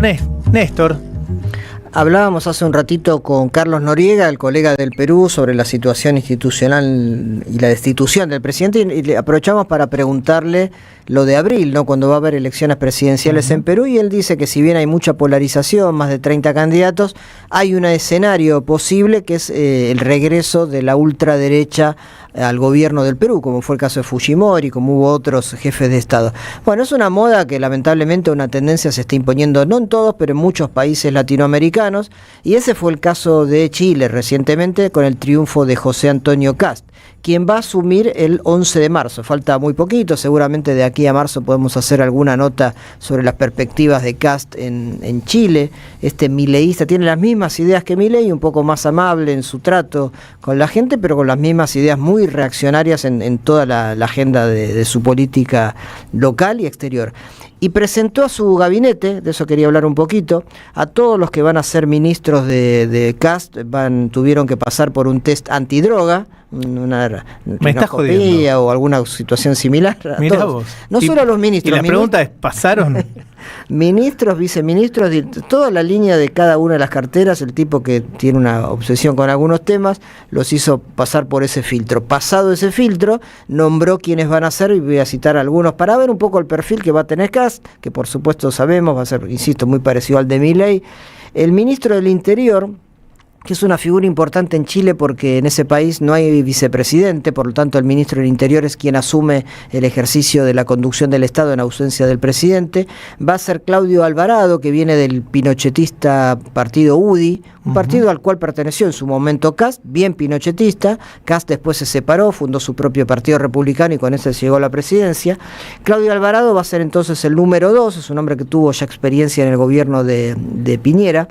Néstor. Hablábamos hace un ratito con Carlos Noriega, el colega del Perú, sobre la situación institucional y la destitución del presidente, y le aprovechamos para preguntarle lo de abril, ¿no? Cuando va a haber elecciones presidenciales en Perú, y él dice que si bien hay mucha polarización, más de 30 candidatos, hay un escenario posible que es el regreso de la ultraderecha al gobierno del Perú, como fue el caso de Fujimori, como hubo otros jefes de Estado. Bueno, es una moda que lamentablemente una tendencia se está imponiendo, no en todos, pero en muchos países latinoamericanos, y ese fue el caso de Chile recientemente con el triunfo de José Antonio Kast, quien va a asumir el 11 de marzo. Falta muy poquito, seguramente de aquí a marzo podemos hacer alguna nota sobre las perspectivas de Kast en Chile. Este mileísta tiene las mismas ideas que Milei, un poco más amable en su trato con la gente, pero con las mismas ideas muy reaccionarias en toda la agenda de su política local y exterior. Y presentó a su gabinete, de eso quería hablar un poquito, a todos los que van a ser ministros de Kast, tuvieron que pasar por un test antidroga, una rinocopía o alguna situación similar. Mirá vos. No solo a los ministros. Y la pregunta es, ¿pasaron? Ministros, viceministros, toda la línea de cada una de las carteras, el tipo que tiene una obsesión con algunos temas, los hizo pasar por ese filtro. Pasado ese filtro, nombró quiénes van a ser, y voy a citar algunos para ver un poco el perfil que va a tener Kast, que por supuesto sabemos va a ser, insisto, muy parecido al de Milei. El ministro del Interior, que es una figura importante en Chile porque en ese país no hay vicepresidente, por lo tanto el ministro del Interior es quien asume el ejercicio de la conducción del Estado en ausencia del presidente. Va a ser Claudio Alvarado, que viene del pinochetista partido UDI, un partido al cual perteneció en su momento Kast, bien pinochetista. Kast después se separó, fundó su propio partido republicano y con ese llegó a la presidencia. Claudio Alvarado va a ser entonces el número 2, es un hombre que tuvo ya experiencia en el gobierno de Piñera.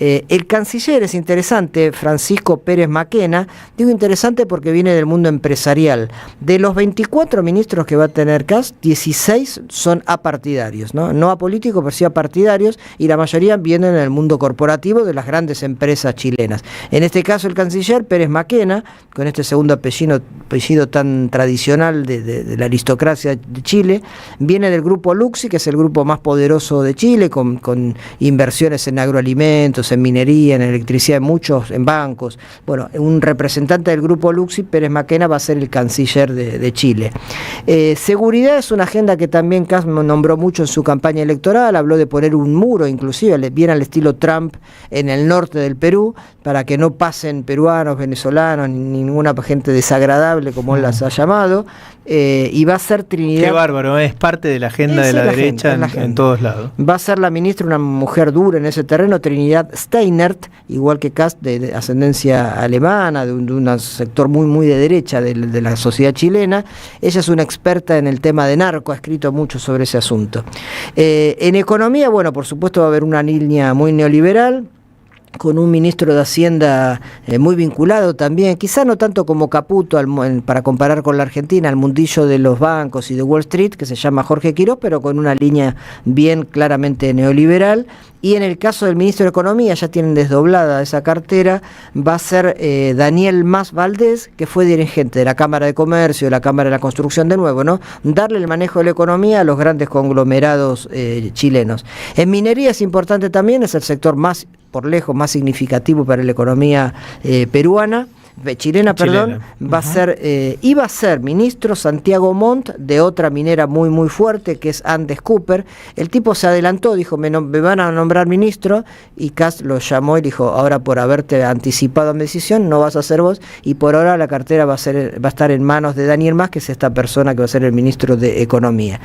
El canciller es interesante, Francisco Pérez Maquena. Digo interesante porque viene del mundo empresarial. De los 24 ministros que va a tener Kast, 16 son apartidarios, no apolíticos, pero sí apartidarios, y la mayoría vienen del mundo corporativo de las grandes empresas chilenas. En este caso el canciller Pérez Maquena, con este segundo apellido tan tradicional de la aristocracia de Chile, viene del grupo Luxi, que es el grupo más poderoso de Chile, con inversiones en agroalimentos, en minería, en electricidad, en bancos. Bueno, un representante del grupo Luxi, Pérez Maquena, va a ser el canciller de Chile. Seguridad es una agenda que también Kast nombró mucho en su campaña electoral, habló de poner un muro, inclusive, bien al estilo Trump, en el norte del Perú, para que no pasen peruanos, venezolanos, ni ninguna gente desagradable, como él las ha llamado, y va a ser Trinidad... Qué bárbaro, es parte de la agenda de la derecha en todos lados. Va a ser la ministra, una mujer dura en ese terreno, Trinidad Steinert, igual que Kast, de ascendencia alemana, de un sector muy de derecha de la sociedad chilena. Ella es una experta en el tema de narco, ha escrito mucho sobre ese asunto. En economía, bueno, por supuesto va a haber una línea muy neoliberal, con un ministro de Hacienda muy vinculado también, quizá no tanto como Caputo, para comparar con la Argentina, al mundillo de los bancos y de Wall Street, que se llama Jorge Quiroz, pero con una línea bien claramente neoliberal. Y en el caso del ministro de Economía, ya tienen desdoblada esa cartera, va a ser Daniel Mas Valdés, que fue dirigente de la Cámara de Comercio, de la Cámara de la Construcción, de nuevo, ¿no? Darle el manejo de la economía a los grandes conglomerados chilenos. En minería es importante también, es el sector por lejos más significativo para la economía chilena, va a ser, iba a ser ministro Santiago Montt, de otra minera muy fuerte, que es Andes Cooper. El tipo se adelantó, dijo, me van a nombrar ministro, y Kast lo llamó y dijo, ahora por haberte anticipado a mi decisión, no vas a ser vos, y por ahora la cartera va a estar en manos de Daniel Mas, que es esta persona que va a ser el ministro de Economía.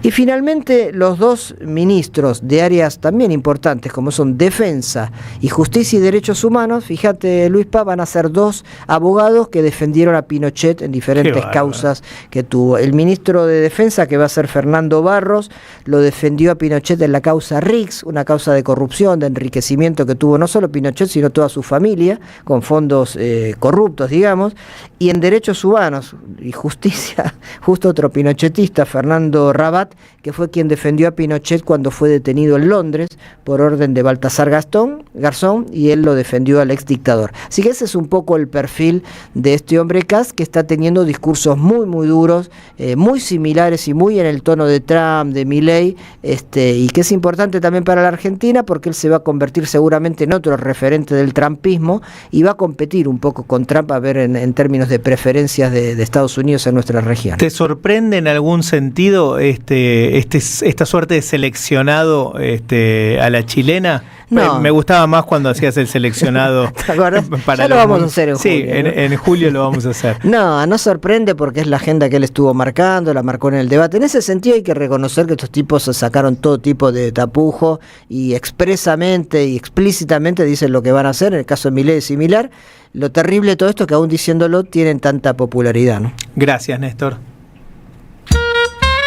Y finalmente, los dos ministros de áreas también importantes, como son Defensa y Justicia y Derechos Humanos, fíjate, Luis Pá, van a ser dos abogados que defendieron a Pinochet en diferentes causas que tuvo. El ministro de Defensa, que va a ser Fernando Barros, lo defendió a Pinochet en la causa Rix, una causa de corrupción, de enriquecimiento que tuvo no solo Pinochet, sino toda su familia, con fondos corruptos, digamos. Y en Derechos Humanos y Justicia, justo otro pinochetista, Fernando Rabat, que fue quien defendió a Pinochet cuando fue detenido en Londres por orden de Baltasar Garzón, y él lo defendió al exdictador. Así que ese es un poco el perfil de este hombre Kast, que está teniendo discursos muy, muy duros, muy similares y muy en el tono de Trump, de Milei, y que es importante también para la Argentina porque él se va a convertir seguramente en otro referente del trumpismo y va a competir un poco con Trump, a ver en términos de preferencias de Estados Unidos en nuestra región. ¿Te sorprende en algún sentido esta suerte de seleccionado a la chilena? No. Me gustaba más cuando hacías el seleccionado. ¿Te acuerdas? Ya lo vamos a hacer en julio. Sí, en julio lo vamos a hacer. No sorprende porque es la agenda que él estuvo marcando, la marcó en el debate. En ese sentido hay que reconocer que estos tipos sacaron todo tipo de tapujo y expresamente y explícitamente dicen lo que van a hacer. En el caso de Milei es similar. Lo terrible de todo esto es que aún diciéndolo tienen tanta popularidad, ¿no? Gracias, Néstor.